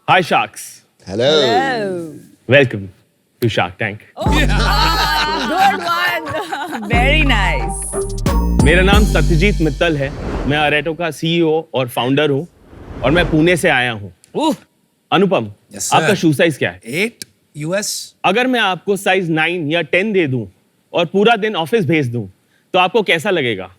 Hi Sharks. Hello. Welcome to Shark Tank. Good one. Very nice. मेरा नाम सत्यजीत मित्तल है। मैं अरेटो का CEO और फाउंडर हूँ और मैं पुणे से आया हूँ। अनुपम, Yes, sir. आपका शू साइज क्या है? 8 US अगर मैं आपको साइज 9 या 10 दे दूं और पूरा दिन ऑफिस भेज दूं तो आपको कैसा लगेगा?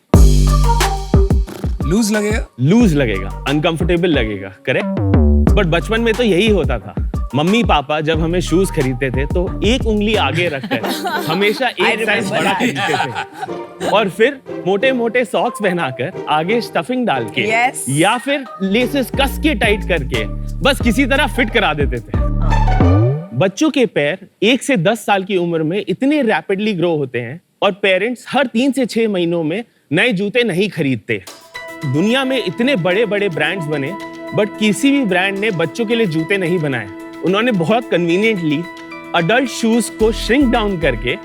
लूज लगेगा। लूज लगेगा, अनकंफर्टेबल लगेगा, करेक्ट? बट बचपन में तो यही होता था। मम्मी पापा जब हमें शूज खरीदते थे तो एक उंगली आगे रखकर हमेशा एक साइज बड़ा खरीदते थे और फिर मोटे मोटे सॉक्स पहनाकर आगे स्टफिंग डाल के Yes. या फिर लेसेस कस के टाइट करके बस किसी तरह फिट करा देते थे। बच्चों के पैर 1 से 10 साल की उम्र में इतने रैपिडली ग्रो होते हैं और पेरेंट्स हर 3 से 6 महीनों में नए जूते नहीं खरीदते। दुनिया में इतने बड़े बड़े ब्रांड्स बने बट किसी भी ब्रांड ने बच्चों के लिए जूते नहीं बनाए। उन्होंने बहुत कन्वीनियंटली अडल्ट शूज को श्रिंक डाउन करके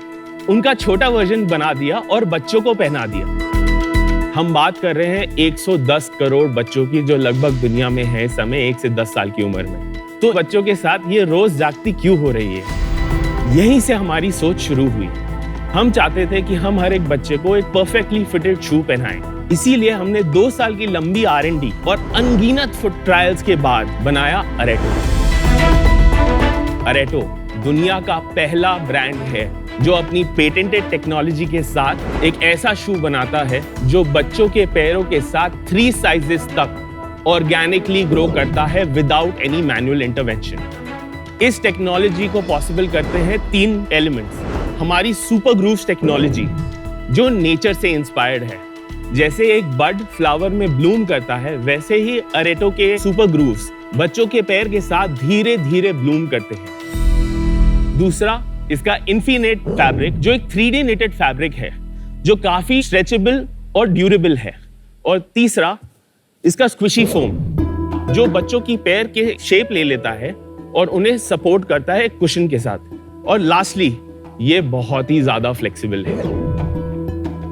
उनका छोटा वर्जन बना दिया और बच्चों को पहना दिया। हम बात कर रहे हैं 110 करोड़ बच्चों की जो लगभग दुनिया में है इस समय 1 से 10 साल की उम्र में। तो बच्चों के साथ ये रोज जागती क्यों हो रही है? यहीं से हमारी सोच शुरू हुई। हम चाहते थे कि हम हर एक बच्चे को एक परफेक्टली फिटेड शू पहनाएं। इसीलिए हमने 2 साल की लंबी R&D और अनगिनत फुट ट्रायल्स के बाद बनाया अरेटो। अरेटो दुनिया का पहला ब्रांड है जो अपनी पेटेंटेड टेक्नोलॉजी के साथ एक ऐसा शू बनाता है जो बच्चों के पैरों के साथ 3 साइजेस तक ऑर्गेनिकली ग्रो करता है विदाउट एनी मैनुअल इंटरवेंशन। इस टेक्नोलॉजी को पॉसिबल करते हैं 3 एलिमेंट्स। हमारी सुपर ग्रूव्स टेक्नोलॉजी जो नेचर से इंस्पायर्ड है। जैसे एक बड फ्लावर में ब्लूम करता है वैसे ही अरेटो के सुपर ग्रूव्स बच्चों के पैर के साथ धीरे धीरे ब्लूम करते हैं। दूसरा, इसका इन्फिनेट फैब्रिक जो एक 3D निटेड फैब्रिक है जो काफी स्ट्रेचेबल और ड्यूरेबल है। और तीसरा, इसका स्क्विशी फोम जो बच्चों की पैर के शेप ले लेता है और उन्हें सपोर्ट करता है कुशन के साथ। और लास्टली, ये बहुत ही ज्यादा फ्लेक्सिबल है।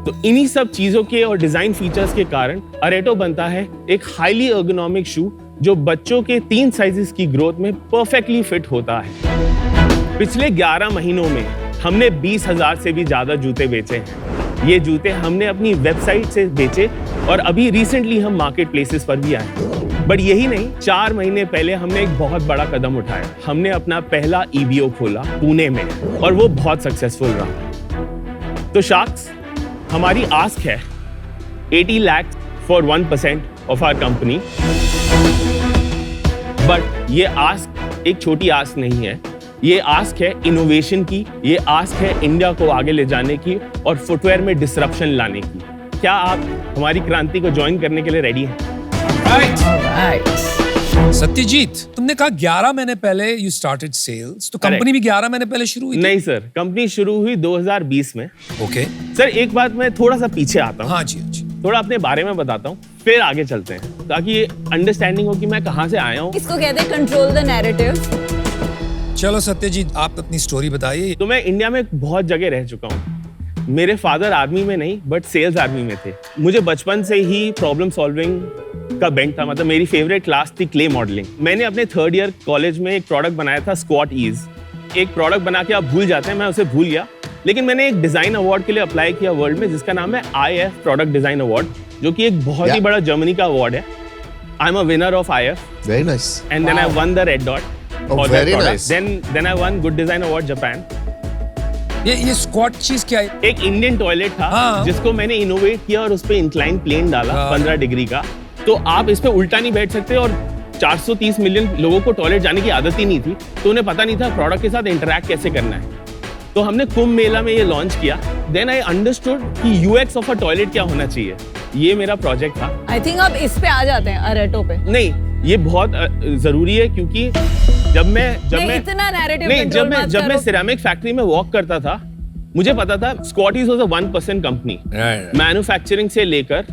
तो इन्हीं सब चीजों के और डिजाइन फीचर्स के कारण अरेटो बनता है एक हाईली एर्गोनॉमिक शू जो बच्चों के 3 साइजेस की ग्रोथ में परफेक्टली फिट होता है। पिछले 11 महीनों में हमने 20,000 से भी ज्यादा जूते बेचे हैं। ये जूते हमने अपनी वेबसाइट से बेचे और अभी रिसेंटली हम मार्केट प्लेसेस पर भी आए। बट यही नहीं, 4 महीने पहले हमने एक बहुत बड़ा कदम उठाया। हमने अपना पहला EBO खोला पुणे में और वो बहुत सक्सेसफुल रहा। तो शार्क्स, हमारी आस्क है 80 lakh for 1% of our company. But ये आस्क एक छोटी आस्क नहीं है। ये आस्क है इनोवेशन की, ये आस्क है इंडिया को आगे ले जाने की और फुटवेयर में डिसरप्शन लाने की। क्या आप हमारी क्रांति को ज्वाइन करने के लिए रेडी हैं? सत्यजीत, तुमने कहा 11 महीने पहले यू स्टार्टेड सेल्स, तो कंपनी भी 11 महीने पहले शुरू हुई थी? नहीं सर, कंपनी शुरू हुई 2020 में। ओके सर एक बात मैं थोड़ा सा पीछे आता हूँ। हाँ जी, हाँ जी। थोड़ा अपने बारे में बताता हूँ फिर आगे चलते हैं ताकि ये अंडरस्टैंडिंग हो कि मैं कहाँ से आया हूँ। इसको कहते हैं कंट्रोल द नैरेटिव। चलो सत्यजीत, आप अपनी स्टोरी बताइए। तो मैं इंडिया में बहुत जगह रह चुका हूँ। मेरे फादर आर्मी में नहीं बट सेल्स आर्मी में थे। मुझे बचपन से ही प्रॉब्लम सॉल्विंग का बेंट था। मतलब मेरी फेवरेट क्लास थी क्ले मॉडलिंग। मैंने अपने 3rd ईयर कॉलेज में एक प्रोडक्ट बनाया था स्क्वाट ईज। एक प्रोडक्ट बना के आप भूल जाते हैं, मैं उसे भूल गया। लेकिन मैंने एक डिजाइन अवार्ड के लिए अप्लाई किया वर्ल्ड में जिसका नाम है IF प्रोडक्ट डिजाइन अवार्ड, जो कि एक बहुत ही बड़ा जर्मनी का अवार्ड है। I am a winner of IF Very nice. and then I won the red dot Oh, for that very product. nice. Then I won good design award Japan. ये squat चीज क्या है? एक Indian toilet था हाँ। जिसको मैंने innovate किया और उस पे इंक्लाइन प्लेन डाला हाँ। 15 डिग्री का। तो आप इस पे उल्टा नहीं बैठ सकते और 430 मिलियन लोगों को टॉयलेट जाने की आदत ही नहीं थी, तो उन्हें पता नहीं था प्रोडक्ट के साथ इंटरैक्ट कैसे करना है। तो हमने कुंभ मेला में ये लॉन्च किया। देन आई अंडरस्टूड कि UX ऑफ अ टॉयलेट क्या होना चाहिए। ये मेरा प्रोजेक्ट था। आई थिंक अब इस पे आ जाते हैं अरेटो पे। नहीं, ये बहुत जरूरी है क्योंकि जब मैं इतना नैरेटिव नहीं, जब मैं सिरेमिक फैक्ट्री में वॉक करता था मुझे पता था स्क्वाटीज वाज अ 1% कंपनी। मैन्युफैक्चरिंग से लेकर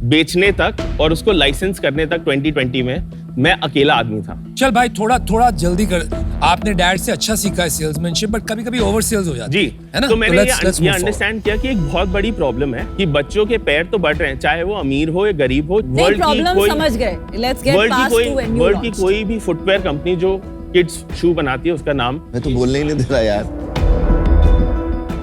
बेचने तक और उसको लाइसेंस करने तक 2020 में मैं अकेला आदमी था। चल भाई, थोड़ा जल्दी कर। आपने डैड से अच्छा सीखा है सेल्समैनशिप, बट कभी-कभी ओवर सेल्स हो जाती जी है ना? तो मैंने let's ये move forward. अंडरस्टैंड किया कि एक बहुत बड़ी प्रॉब्लम है कि बच्चों के पैर तो बढ़ रहे हैं, चाहे वो अमीर हो या गरीब हो। नहीं, प्रॉब्लम समझ गए। Let's get past to when you world की कोई भी फुटवेयर कंपनी जो किड्स शू बनाती है, उसका नाम मैं तो बोलने ही नहीं दे रहा यार।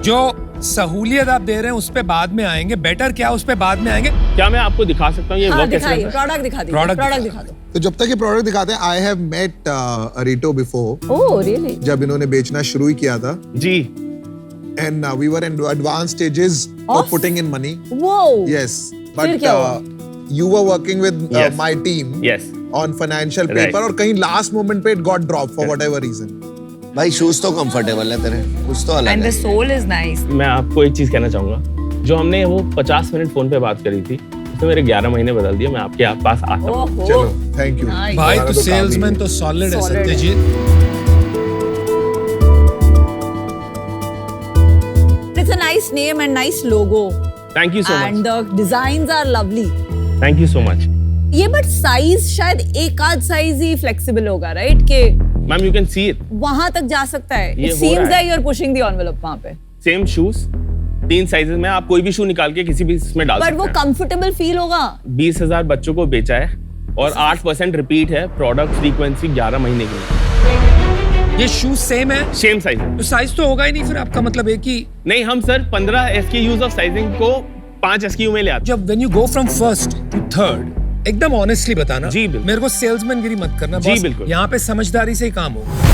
जो सहूलियत आप दे रहे हैं उस पे बाद में आएंगे, बेटर क्या उस पे बाद में आएंगे। क्या मैं आपको दिखा सकता हूँ ये वर्क कैसे दिखाइए, करता है? प्रोडक्ट दिखा दीजिए, Product प्रोडक्ट दिखा दिखा दो। तो जब तक ये प्रोडक्ट दिखाते हैं, I have met Areto before, oh really? जब इन्होंने बेचना शुरू ही किया था, जी and we were in advance stages of Of? Putting in money. वो यस, फिर बट क्या हुआ? You were working with Yes. My team yes on financial Right. Paper, और कहीं लास्ट मोमेंट पे it got drop for whatever reason. भाई shoes तो comfortable है तेरे, कुछ तो अलग एंड द है। Sole is nice. मैं आपको एक चीज कहना चाहूंगा, जो हमने वो 50 मिनट फोन पे बात करी थी, उसने मेरे 11 महीने बदल दिए। मैं आपके पास आता हूँ। ओहो चलो, थैंक यू Nice. भाई हमारा तो तो काम ही सेल्समैन है। तो सॉलिड है Solid है। Satyajit. It's a nice name and nice logo thank you so and much, the designs are lovely. Thank you so much ये बट साइज शायद एक आध साइज ही फ्लेक्सिबल होगा, right? Okay ma'am, you can see it. वहां तक जा सकता है। ये इट हो सीम्स रहा है। That you are pushing the envelope वहां पे। सेम शूज 3 साइजेस में, आप कोई भी शू निकाल के किसी भी इसमें डाल बट सकते वो हैं। कंफर्टेबल फील होगा। 20,000 बच्चों को बेचा है और 8% रिपीट है। प्रोडक्ट फ्रीक्वेंसी 11 महीने की। ये शूज सेम है सेम साइज है। तो साइज तो होगा ही नहीं फिर आपका मतलब एक ही। नहीं, हम सर 15 SKUs ऑफ साइजिंग को 5 SKU में ले आते जब when you go from first to third, एकदम ऑनेस्टली बताना। जी, बिल्कुल। मेरे को सेल्समैन गिरी मत करना जी, बॉस। बिल्कुल। यहाँ पे समझदारी से ही काम होगा।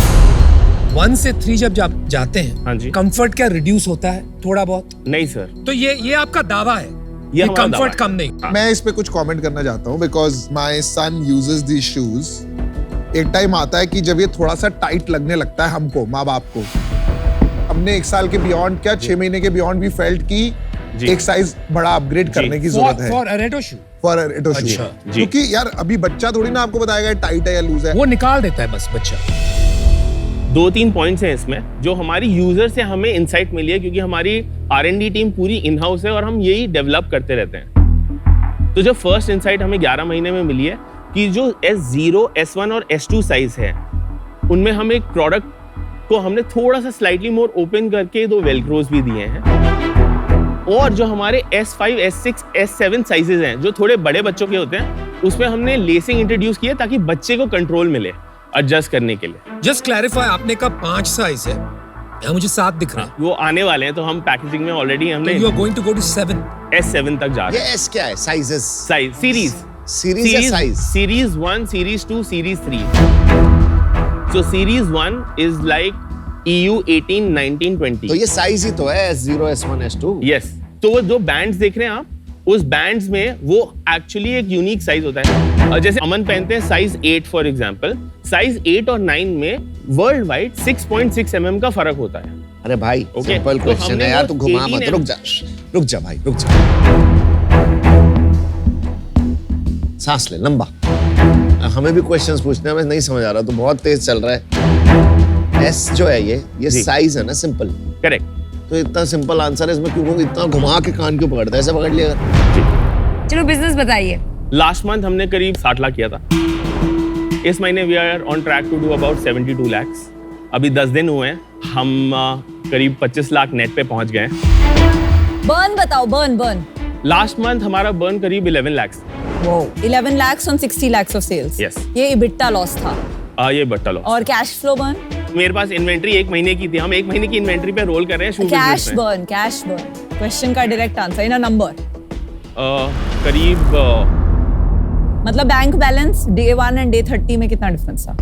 1 से 3 जब जाते हैं, हाँ जी। कंफर्ट क्या रिड्यूस होता है थोड़ा बहुत? हैं। नहीं सर, तो ये आपका दावा है, ये हमारा दावा कंफर्ट है। कम नहीं। हाँ। मैं इस पे कुछ कमेंट करना चाहता हूँ, because my son uses these shoes. एक टाइम आता है कि जब ये थोड़ा सा टाइट लगने लगता है हमको, माँ बाप को। हमने 1 साल के बियॉन्ड क्या 6 महीने के बियॉन्ड भी फेल्ट की जी। एक साइज बड़ा अपग्रेड करने की जरूरत है फॉर अरेटो शू फॉर इट शू। अच्छा, जी। क्योंकि यार अभी बच्चा थोड़ी ना आपको बताएगा टाइट है या लूज है। वो निकाल देता है बस बच्चा। 2-3 पॉइंट्स हैं इसमें जो हमारी यूजर से हमें इंसाइट मिली है, क्योंकि हमारी R&D टीम पूरी इन हाउस है और हम यही डेवलप करते रहते हैं। तो जो फर्स्ट इंसाइट हमें 11 महीने में मिली है कि जो S0, S1 और S2 साइज है, उनमें हम एक प्रोडक्ट को हमने थोड़ा सा स्लाइटली मोर ओपन करके 2 वेलक्रोज भी दिए हैं। और जो हमारे S5, S6, S7 साइजेस हैं, जो थोड़े बड़े बच्चों के होते हैं, उसमें हमने लेसिंग इंट्रोड्यूस किया ताकि बच्चे को कंट्रोल मिले एडजस्ट करने के लिए। जस्ट क्लैरिफाई, आपने कहा 5 साइज है, यहाँ मुझे 7 दिख रहा है। वो आने वाले हैं, तो हम पैकेजिंग में ऑलरेडी हमने you are going to go to 7। S7 तक जा रहे हैं। ये एस क्या है? साइजेस? साइज सीरीज सीरीज या size? Series 1, series 2, series 3। So series 1 is like EU 18, 19, 20. तो ये साइज ही तो है, S0, S1, S2। Yes. तो वो जो बैंड्स देख रहे हैं आप, उस बैंड्स में वो एक्चुअली एक यूनिक साइज होता है। और जैसे अमन पहनते हैं साइज 8 फॉर एग्जांपल, साइज 8 और 9 में वर्ल्ड वाइड 6.6 mm का फर्क होता है। अरे भाई Okay, सिंपल तो क्वेश्चन हमने है यार, वो तू घुमा 18 मत। रुक जा भाई, रुक जा। सांस ले लंबा। हमें भी क्वेश्चंस पूछने हैं, मैं नहीं समझ आ रहा, तो बहुत तेज चल रहा है। एस जो है ये जी। साइज है ना, सिंपल। करेक्ट। तो इतना सिंपल आंसर है इसमें, क्यों इतना घुमा के कान क्यों पकड़ता है? ऐसे पकड़ लिया अगर। चलो बिजनेस बताइए। लास्ट मंथ हमने करीब 60 लाख किया था। इस महीने we are on track to do about 72 lakhs। अभी 10 दिन हुए हैं, हम करीब 25 लाख नेट पे पहुंच गए हैं। बर्न बताओ, बर्न। लास्ट मंथ हमारा बर्न करीब 11 lakhs। 11 lakhs on 60 lakhs of sales। Yes। ये EBITDA लॉस था। ये बट्टा लो। और कैश फ्लो बर्न? मेरे पास इन्वेंट्री 1 महीने की थी, हम 1 महीने की इन्वेंट्री पे रोल कर रहे हैं शू कैश बिजनेस में। बर्न। क्वेश्चन का direct answer in a number. करीब मतलब bank balance day 1 and day 30 में कितना डिफरेंस था?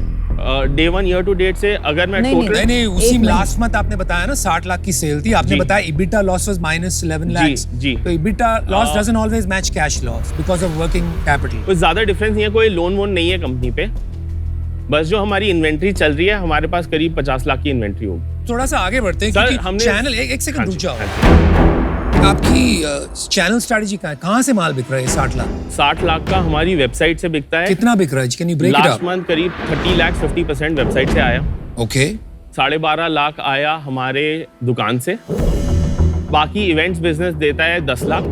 डे 1 ईयर टू डेट से अगर मैं नहीं, टोटल नहीं, उसी एक मिनट। लास्ट मंथ आपने बताया ना 60 लाख की सेल थी, आपने जी। बताया EBITDA लॉस वाज -11 lakhs। जी। तो EBITDA loss doesn't always match cash loss because of working capital. कुछ ज्यादा डिफरेंस नहीं है, कोई लोन वोन नहीं है कंपनी पे। बस जो हमारी इन्वेंट्री चल रही है, हमारे पास करीब 50 लाख की इन्वेंट्री होगी। थोड़ा सा आगे बढ़ते हैं सर, क्योंकि हमने चैनल एक सेकंड हाँ रुक जी, जाओ। हाँ जी। आपकी चैनल स्ट्रेटजी कहाँ से माल बिक रहा है 60 लाख? 60 लाख का हमारी वेबसाइट से बिकता है। कितना बिक रहा है? Can you break it last up? Month करीब 30 लाख 50% वेबसाइट से आया। ओके। 12.5 लाख आया हमारे दुकान से। बाकी इवेंट्स बिजनेस देता है 10 लाख।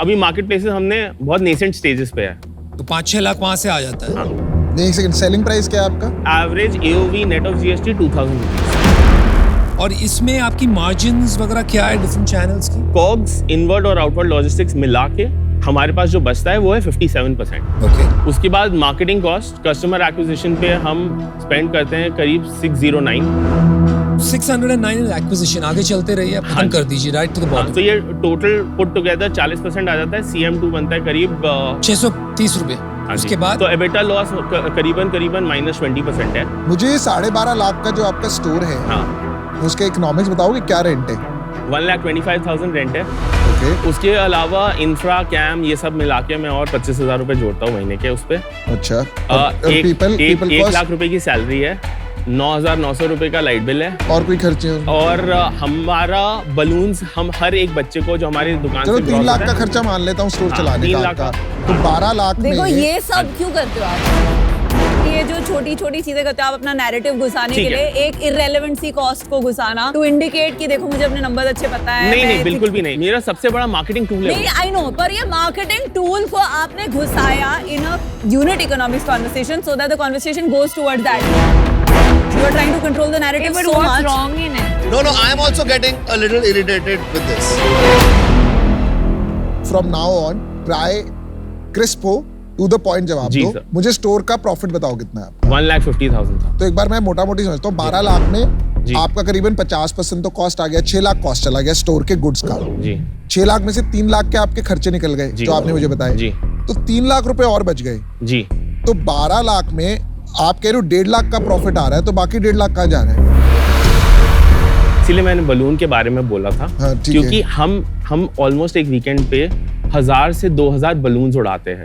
अभी मार्केट प्लेसेस हमने बहुत नेसेंट स्टेजेस पे है। तो 5-6 लाख वहां से आ जाता है। हाँ। नहीं, एक सेकंड, सेलिंग प्राइस क्या है आपका? Average AOV net of GST 2000 rupees. और इसमें आपकी मार्जिन्स वगैरह क्या है डिफरेंट चैनल्स की? कॉग्स, इनवर्ड और आउटवर्ड लॉजिस्टिक्स मिला के हमारे पास जो बचता है वो है 57%। ओके। उसके बाद मार्केटिंग कॉस्ट, कस्टमर एक्विजिशन पे हम स्पेंड करते हैं करीब 609। 609 एक्विजिशन, आगे चलते रहिए, आप खत्म कर दीजिए, राइट टू द बॉटम। तो ये टोटल पुट टुगेदर 40% आ जाता है। CM2 बनता है करीब 630 रुपए। हाँ जी। उसके बाद तो एबिटा लॉस करीबन -20% है। मुझे 12.5 लाख का जो आपका स्टोर है, हाँ, उसके इकोनॉमिक्स बताओगे, क्या रेंट है? 1,25,000 रेंट है। ओके, उसके अलावा इंफ्रा कैम ये सब मिला के मैं और 25,000 रुपए जोड़ता हूँ महीने के उस पे। अच्छा। एक पीपल 1 लाख रुपए की सैलरी है, 9,900 रुपए का लाइट बिल है, और कोई खर्चे हो? और हमारा बलून्स हम हर एक बच्चे को जो हमारी दुकान चलो से 3 gross लाख होता का है, खर्चा मान लेता हूँ स्टोर हाँ, चलाने 3 का लाख आपका। का। तो 12 लाख देखो में ये सब क्यों करते हो आप? ये जो छोटी छोटी चीजें करते हो आप अपना नैरेटिव घुसाने के ठीक लिए, है। एक इररेलेवेंट सी कॉस्ट को घुसाना टू इंडिकेट कि देखो मुझे अपने नंबर अच्छे पता है। नहीं मैं नहीं बिल्कुल भी नहीं, मेरा सबसे बड़ा मार्केटिंग टूल है नहीं, वो। आई नो, पर ये मार्केटिंग टूल को आपने घुसाया in a unit economics conversation so that the conversation goes towards that. You are trying to control the narrative but so what's much. wrong in it? No, I am also getting a little irritated with this. From now on try crisp हो, to the point जवाब जी दो। Sir. मुझे store का profit बताओ कितना है आपका? 1,50,000 था। तो एक बार मैं मोटा मोटी समझता हूँ, 12 लाख में जी। आपका करीबन 50% तो कॉस्ट आ गया, 6 लाख कॉस्ट चला गया स्टोर के गुड्स का। जी 6 लाख में से 3 लाख के आपके खर्चे निकल गए जी। जो आपने मुझे बताए। जी। तो 3 लाख रुपए और बच गए। जी। तो 12 लाख में आप कह रहे हो 1.5 लाख का प्रॉफिट आ रहा है, तो बाकी 1.5 लाख कहाँ जा रहा है? इसीलिए मैंने बलून के बारे में बोला था, हाँ, ठीक क्योंकि हम ऑलमोस्ट एक वीकेंड पे 1000 से 2000 बलून्स उड़ाते हैं,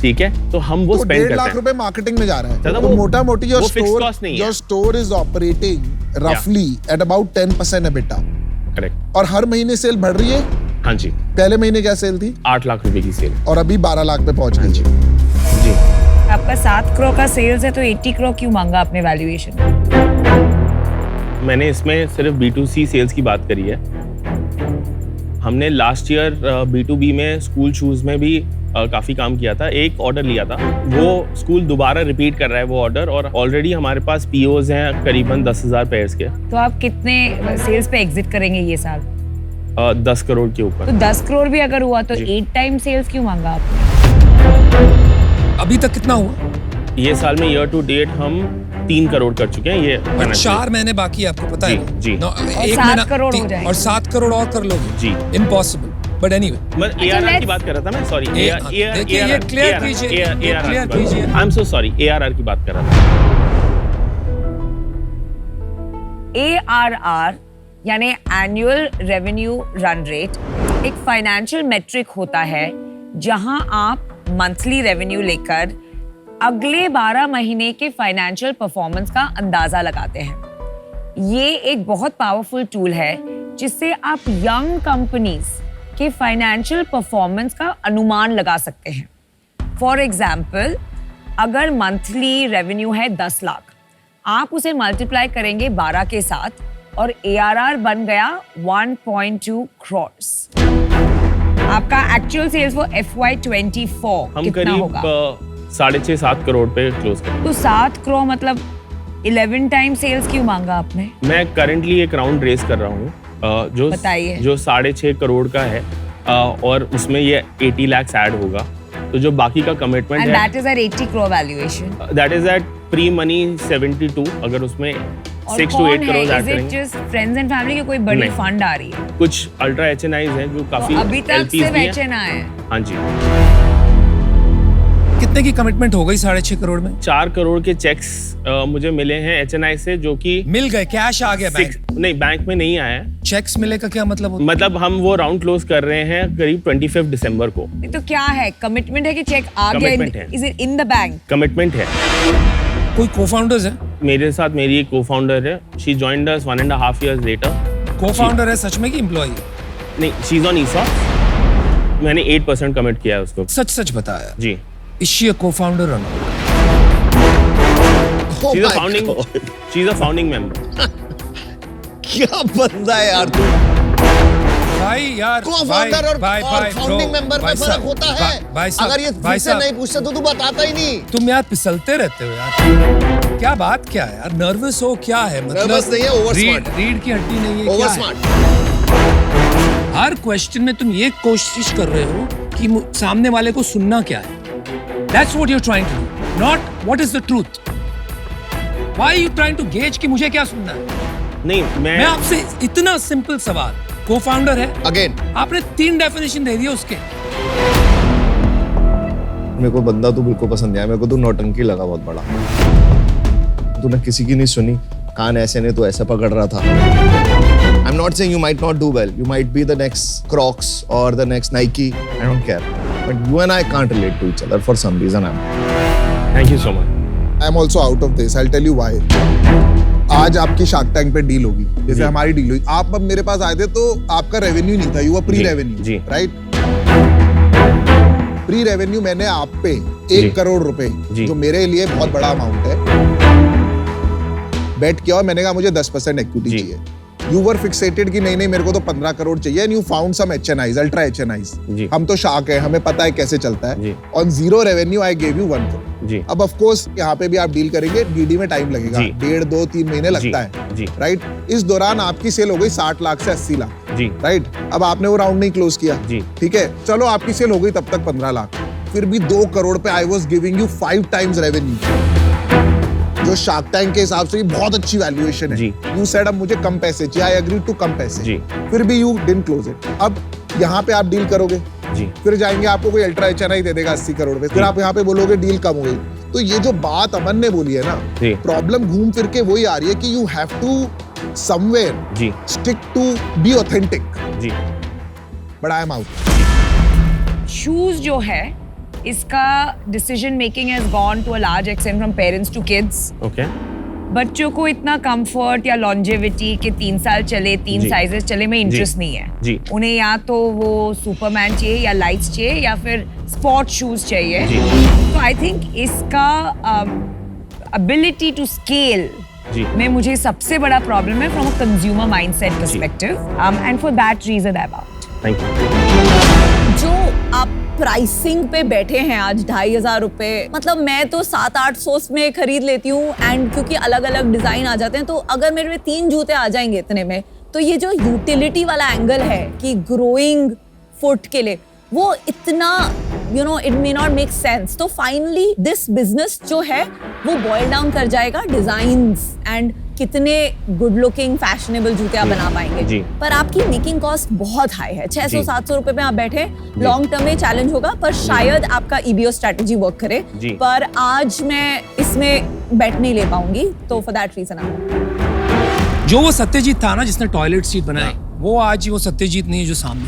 ठीक है? तो हम वो तो स्पेंड 1.5 करते लाख हैं। रुपए मार्केटिंग में जा रहा है। दादा, तो वो- मोटा मोटी वो fixed cost नहीं है। योर स्टोर इज ऑपरेटिंग रफली एट अबाउट 10% एबिटा, करेक्ट। और हर महीने सेल बढ़ रही है। हाँ जी, पहले महीने क्या सेल थी? 8 लाख रुपए की सेल। और अभी 12 लाख पे पहुंच गई। जी। आपका 7 करोड़ का सेल्स है तो 80 करोड़ क्यों मांगा आपने वैल्यूएशन? मैंने इसमें सिर्फ B2C सेल्स की बात करी है। हमने लास्ट ईयर B2B में स्कूल शूज में भी काफी काम किया था। एक ऑर्डर लिया था, वो स्कूल दोबारा रिपीट कर रहा है वो ऑर्डर, और ऑलरेडी हमारे पास POs हैं करीबन 10,000 पेयर्स के। तो आप कितने सेल्स पे एग्जिट करेंगे ये साल? 10 करोड़ के तो ऊपर। 10 करोड़ भी अगर हुआ तो जी। 8 टाइम सेल्स क्यों मांगा आपने? अभी तक कितना हुआ? ये साल में ईयर टू डेट हम 3 करोड़ कर चुके हैं। ये और 4 महीने बाकी है, आपको पता है? जी, जी। No, और एक 7 महीना करोड़ हो 3 जाएंगे। और 7 करोड़ और कर लोगे? जी। Impossible, but anyway. मैं ARR की let's- बात कर रहा था मैं, सॉरी। देखिए, ये clear कीजिए, ये clear कीजिए। I am so sorry, ARR की बात कर रहा था। ARR यानी एनुअल रेवेन्यू रन रेट एक फाइनेंशियल मेट्रिक होता है जहां आप मंथली रेवेन्यू लेकर अगले 12 महीने के फाइनेंशियल परफॉर्मेंस का अंदाजा लगाते हैं। ये एक बहुत पावरफुल टूल है जिससे आप यंग कंपनीज के फाइनेंशियल परफॉर्मेंस का अनुमान लगा सकते हैं। फॉर एग्जाम्पल, अगर मंथली रेवेन्यू है 10 लाख, आप उसे मल्टीप्लाई करेंगे 12 के साथ और ARR बन गया 1.2 crores। आपका एक्चुअल सेल्स वो FY24 हम कितना करीब होगा? 6.5-7 करोड़ पे क्लोज करें। तो 7 करोड़ मतलब 11 टाइम सेल्स क्यों मांगा आपने? मैं करंटली एक राउंड रेस कर रहा हूँ जो बताइए। जो 6.5 करोड़ का है, और उसमें ये 80 lakhs ऐड होगा। तो जो बाकी का कमिटमेंट एंड है, that is at 80 crore valuation. That is at pre money 72। अगर उसमें 6 to 8 crore add is it करेंगे। जस्ट फ्रेंड्स एंड फैमिली की कोई बड़ी नहीं। फंड आ रही है? कुछ अल्ट्रा HNIs हैं जो काफी तो अभी तक LPs सिर्फ भी हैं। HNI है। हाँ जी। कितने की कमिटमेंट हो गई 6.5 करोड़ में? 4 करोड़ के चेक्स मुझे मिले हैं HNI से, जो कि मिल गए, कैश आ गया बैंक? नहीं, बैंक में नहीं आया है। चेक्स मिले का क्या मतलब होता है? मतलब हम वो राउंड क्लोज कर रहे हैं करीब 25 दिसंबर को। तो क्या है, कमिटमेंट है कि चेक आ Commitment गया? है। Is it in the bank? Commitment है। कोई को-फाउंडर्स है? मेरे साथ मेरी एक को-फाउंडर है। She joined us 1.5 years later. Co-founder है सच में कि एम्प्लॉई? नहीं, शी इज ऑन ESOP। मैंने 8% कमिट किया है उसको। सच सच बताया। जी। Is she a co-founder or not? Oh she is a my founding God. She is a founding member. क्या बंदा है यार तू। भाई यार Co-founder और भाई founding member में फर्क होता है। अगर ये फिर से नहीं पूछता तो तू बताता ही नहीं। तुम यार फिसलते रहते हो यार, क्या बात क्या है यार, नर्वस हो क्या है, मतलब Nervous नहीं है, over smart। रीढ़ की हड्डी नहीं है, ओवर क्या है? स्मार्ट। हर क्वेश्चन में तुम ये कोशिश कर रहे हो कि सामने वाले को सुनना क्या है। That's what you're trying to do, not what is the truth. Why are you trying to gauge कि मुझे क्या सुनना है? नहीं मैं आपसे इतना सिंपल सवाल, को-फाउंडर है, अगेन आपने 3 डेफिनेशन दे दिया उसके। मेरे को बंदा तो बिल्कुल पसंद नहीं आया, मेरे को तो नौटंकी लगा बहुत बड़ा। तूने किसी की नहीं सुनी, कान ऐसे नहीं तो ऐसा पकड़ रहा था। I'm not saying you might not do well. You might be the next Crocs or the next Nike. I don't care. But you and I can't relate to each other for some reason. Thank you so much. I'm also out of this. I'll tell you why. आज आपकी shark tank पे deal होगी, जैसे हमारी deal हुई। आप अब मेरे पास आए थे तो आपका रेवेन्यू नहीं था, यू वर प्री रेवेन्यू, जी। राइट? प्री रेवेन्यू मैंने आप पे 1 करोड़ रुपए, जी। जो मेरे लिए बहुत बड़ा अमाउंट है, बेट किया और मैंने कहा मुझे 10% इक्विटी जी। चाहिए। यू वर फिक्सेटेड कि नहीं मेरे को तो 15 करोड़ चाहिए, and you found some HNIs, ultra HNIs। जी। हम तो शार्क है, हमें पता है कैसे चलता है। जी। On 0 revenue I gave you 1 crore. जी। अब ऑफ कोर्स यहाँ पे भी आप डील करेंगे, डीडी में टाइम लगेगा, जी। 1.5, 2, 3 महीने लगता है, जी। राइट? इस दौरान आपकी सेल हो गई 60 लाख से 80 लाख, जी। राइट? अब आपने वो राउंड नहीं क्लोज किया, जी। ठीक है, चलो आपकी सेल हो गई तब तक 15 लाख, फिर भी 2 करोड़ पे I was giving you 5 times revenue, जो शार्क टैंक के हिसाब से बहुत अच्छी वैल्यूएशन है। जी। यू सेड अब मुझे कम पैसे चाहिए, आई एग्री टू कम पैसे, जी। फिर भी यू डिडंट क्लोज इट। अब यहाँ पे आप डील करोगे, जी। फिर जाएंगे आपको कोई अल्ट्रा HNI दे देगा 80 करोड़ पे, फिर आप यहाँ पे बोलोगे डील कम हो गई। तो ये जो बात अमन ने बोली है ना, जी। प्रॉब्लम घूम फिर के वही आ रही है कि यू हैव टू समवेयर जी। स्टिक टू बी ऑथेंटिक, जी। But I am out. Shoes जो है, इसका decision making has gone to a large extent from parents to kids. Okay. बच्चों को इतना कंफर्ट या लॉन्जेविटी के 3 साल चले, 3 जी। साइजेस चले में इंटरेस्ट नहीं है। जी। उन्हें या तो वो सुपरमैन चाहिए या लाइट्स चाहिए या फिर स्पोर्ट शूज चाहिए। जी। तो आई थिंक इसका एबिलिटी टू स्केल जी। में मुझे सबसे बड़ा प्रॉब्लम है from a consumer mindset perspective, and for that reason I am out. Thank you. जो आप प्राइसिंग पे बैठे हैं आज 2,500 रुपए, मतलब मैं तो 700-800 में खरीद लेती हूँ, एंड क्योंकि अलग अलग डिजाइन आ जाते हैं, तो अगर मेरे में 3 जूते आ जाएंगे इतने में, तो ये जो यूटिलिटी वाला एंगल है कि ग्रोइंग फुट के लिए, वो इतना it may not make sense. तो फाइनली दिस बिजनेस जो है वो बॉयल डाउन कर जाएगा डिजाइन्स एंड कितने गुड लुकिंग फैशनेबल जूते आप बना पाएंगे। जी। पर आपकी मेकिंग कॉस्ट बहुत हाई है, 600-700 रुपए में आप बैठे, लॉन्ग टर्म में चैलेंज होगा, पर शायद आपका EBO स्ट्रेटजी वर्क करे। जी। पर आज मैं इसमें बैठ नहीं ले पाऊंगी, तो फॉर दैट रीजन आई जो वो सत्यजीत था ना जिसने टॉयलेट सीट बनाई, वो आज वो सत्यजीत नहीं है जो सामने।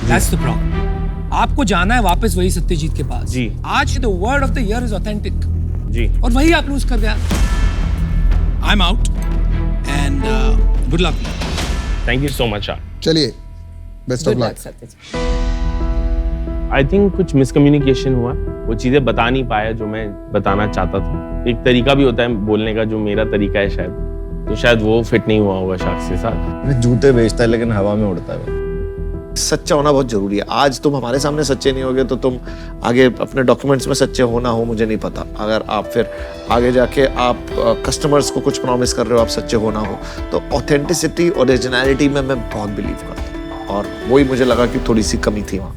That's the problem. आपको जाना है वापस वही सत्यजीत के पास। जी। आज the word of the year is authentic, जी। और वही आप लूज कर गया। I am out and good luck. Thank you so much. चलिए, best of good luck. Luck Satyajit. I think कुछ मिसकम्युनिकेशन हुआ, वो चीजें बता नहीं पाया जो मैं बताना चाहता था। एक तरीका भी होता है बोलने का जो मेरा तरीका है शायद, तो शायद वो फिट नहीं हुआ होगा शख्स के साथ। जूते बेचता है लेकिन हवा में उड़ता है। सच्चा होना बहुत जरूरी है। आज तुम हमारे सामने सच्चे नहीं होगे तो तुम आगे अपने डॉक्यूमेंट्स में सच्चे हो ना हो मुझे नहीं पता। अगर आप फिर आगे जाके आप कस्टमर्स को कुछ प्रॉमिस कर रहे हो, आप सच्चे हो ना हो, तो ऑथेंटिसिटी, ओरिजिनलिटी में मैं बहुत बिलीव करता हूँ, और वही मुझे लगा कि थोड़ी सी कमी थी वहाँ।